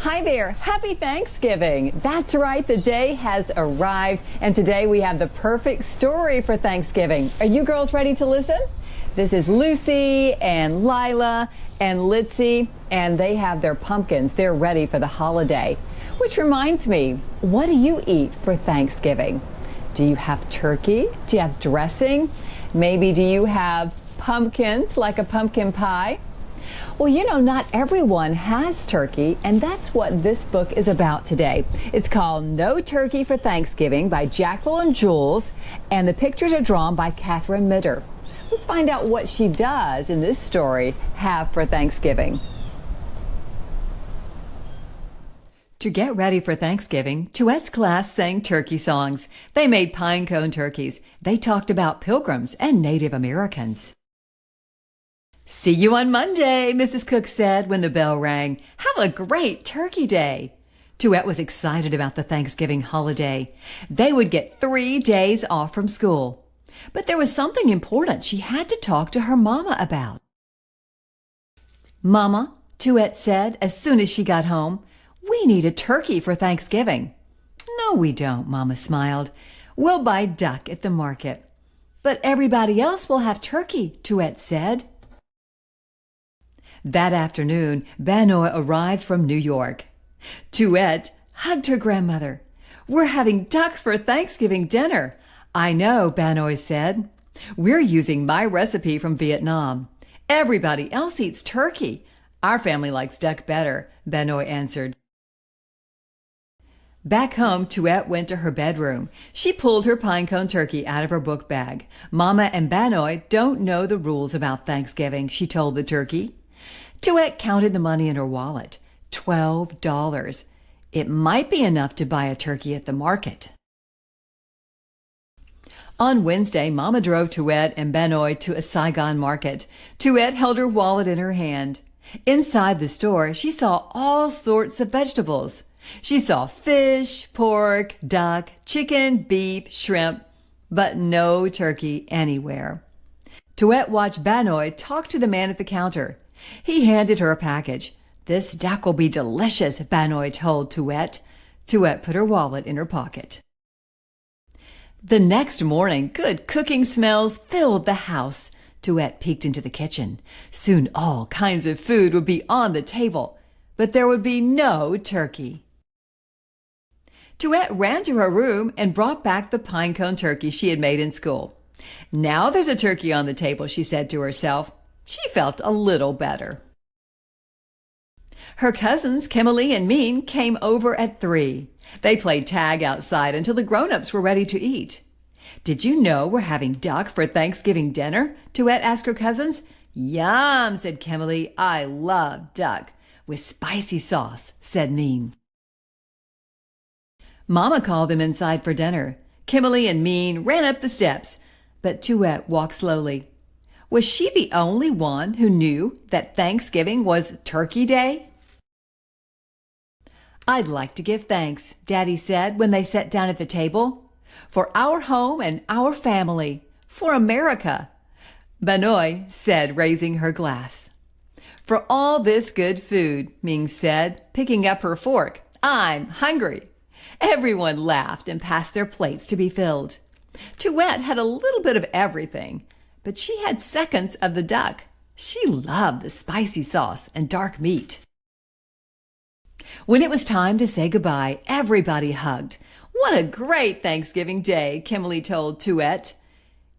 Hi there. Happy Thanksgiving. That's right. The day has arrived, and today we have the perfect story for Thanksgiving. Are you girls ready to listen? This is Lucy and Lyla and Litzy, and they have their pumpkins. They're ready for the holiday. Which reminds me, what do you eat for Thanksgiving? Do you have turkey? Do you have dressing? Maybe do you have pumpkins, like a pumpkin pie? Well, you know, not everyone has turkey, and that's what this book is about today. It's called No Turkey for Thanksgiving by Jacqueline Jules, and the pictures are drawn by Kathryn Mitter. Let's find out what she does in this story have for Thanksgiving. To get ready for Thanksgiving, Tuyet's class sang turkey songs. They made pine cone turkeys. They talked about pilgrims and Native Americans. "See you on Monday," Mrs. Cook said when the bell rang. "Have a great turkey day." Tuyet was excited about the Thanksgiving holiday. They would get 3 days off from school. But there was something important she had to talk to her mama about. "Mama," Tuyet said as soon as she got home, "we need a turkey for Thanksgiving." "No, we don't," Mama smiled. "We'll buy duck at the market." "But everybody else will have turkey," Tuyet said. That afternoon, Banoy arrived from New York. Tuyet hugged her grandmother. "We're having duck for Thanksgiving dinner." "I know," Banoy said. "We're using my recipe from Vietnam. Everybody else eats turkey. Our family likes duck better," Banoy answered. Back home, Tuyet went to her bedroom. She pulled her pinecone turkey out of her book bag. "Mama and Banoy don't know the rules about Thanksgiving," she told the turkey. Tuyet counted the money in her wallet. $12. It might be enough to buy a turkey at the market. On Wednesday, Mama drove Tuyet and Banoy to a Saigon market. Tuyet held her wallet in her hand. Inside the store, she saw all sorts of vegetables. She saw fish, pork, duck, chicken, beef, shrimp, but no turkey anywhere. Tuyet watched Banoy talk to the man at the counter. He handed her a package. "This duck will be delicious," Banoy told Tuyet. Tuyet put her wallet in her pocket. The next morning, good cooking smells filled the house. Tuyet peeked into the kitchen. Soon all kinds of food would be on the table, but there would be no turkey. Tuyet ran to her room and brought back the pinecone turkey she had made in school. "Now there's a turkey on the table," she said to herself. She felt a little better. Her cousins, Kimberly and Mean, came over at 3. They played tag outside until the grown-ups were ready to eat. "Did you know we're having duck for Thanksgiving dinner?" Tuyet asked her cousins. "Yum," said Kimberly. "I love duck." "With spicy sauce," said Mean. Mama called them inside for dinner. Kimberly and Mean ran up the steps, but Tuyet walked slowly. Was she the only one who knew that Thanksgiving was Turkey Day? "I'd like to give thanks," Daddy said when they sat down at the table, "for our home and our family, for America." Banoy said, raising her glass. "For all this good food," Ming said, picking up her fork. "I'm hungry." Everyone laughed and passed their plates to be filled. Tuyet had a little bit of everything, but she had seconds of the duck. She loved the spicy sauce and dark meat. When it was time to say goodbye, everybody hugged. "What a great Thanksgiving day," Kimberly told Tuyet.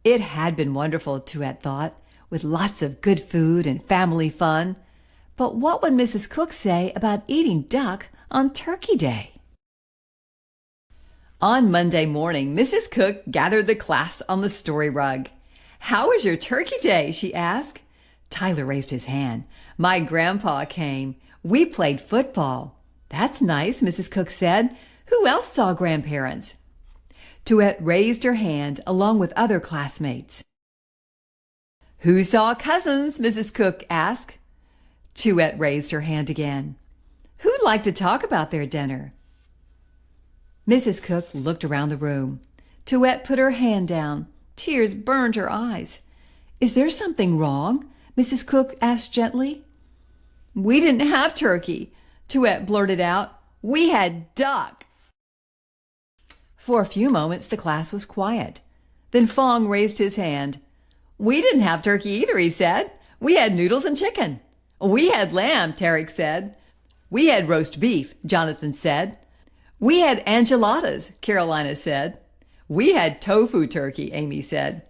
It had been wonderful, Tuyet thought, with lots of good food and family fun. But what would Mrs. Cook say about eating duck on Turkey Day? On Monday morning, Mrs. Cook gathered the class on the story rug. "How was your turkey day?" she asked. Tyler raised his hand. "My grandpa came. We played football." "That's nice," Mrs. Cook said. "Who else saw grandparents?" Tuyet raised her hand along with other classmates. "Who saw cousins?" Mrs. Cook asked. Tuyet raised her hand again. "Who'd like to talk about their dinner?" Mrs. Cook looked around the room. Tuyet put her hand down. Tears burned her eyes. "Is there something wrong?" Mrs. Cook asked gently. "We didn't have turkey." Tuyet blurted out, "We had duck." For a few moments, the class was quiet. Then Fong raised his hand. "We didn't have turkey either," he said. "We had noodles and chicken." "We had lamb," Tarek said. "We had roast beef," Jonathan said. "We had enchiladas," Carolina said. "We had tofu turkey," Amy said.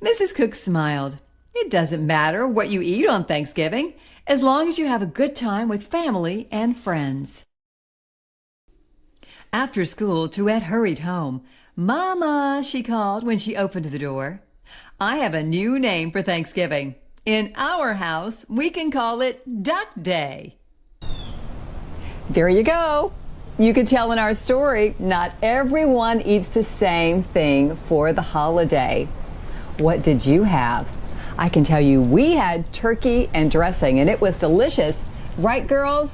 Mrs. Cook smiled. "It doesn't matter what you eat on Thanksgiving, as long as you have a good time with family and friends." After school, Tuyet hurried home. "Mama," she called when she opened the door. "I have a new name for Thanksgiving. In our house, we can call it Duck Day." There you go. You could tell in our story, not everyone eats the same thing for the holiday. What did you have? I can tell you we had turkey and dressing, and it was delicious. Right, girls?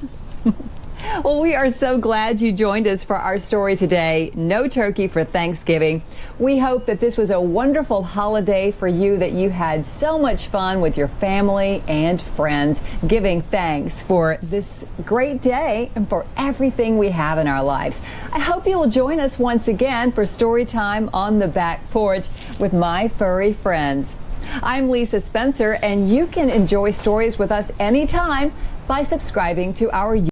Well, we are so glad you joined us for our story today. No turkey for Thanksgiving. We hope that this was a wonderful holiday for you, that you had so much fun with your family and friends, giving thanks for this great day and for everything we have in our lives. I hope you will join us once again for story time on the back porch with my furry friends. I'm Lisa Spencer, and you can enjoy stories with us anytime by subscribing to our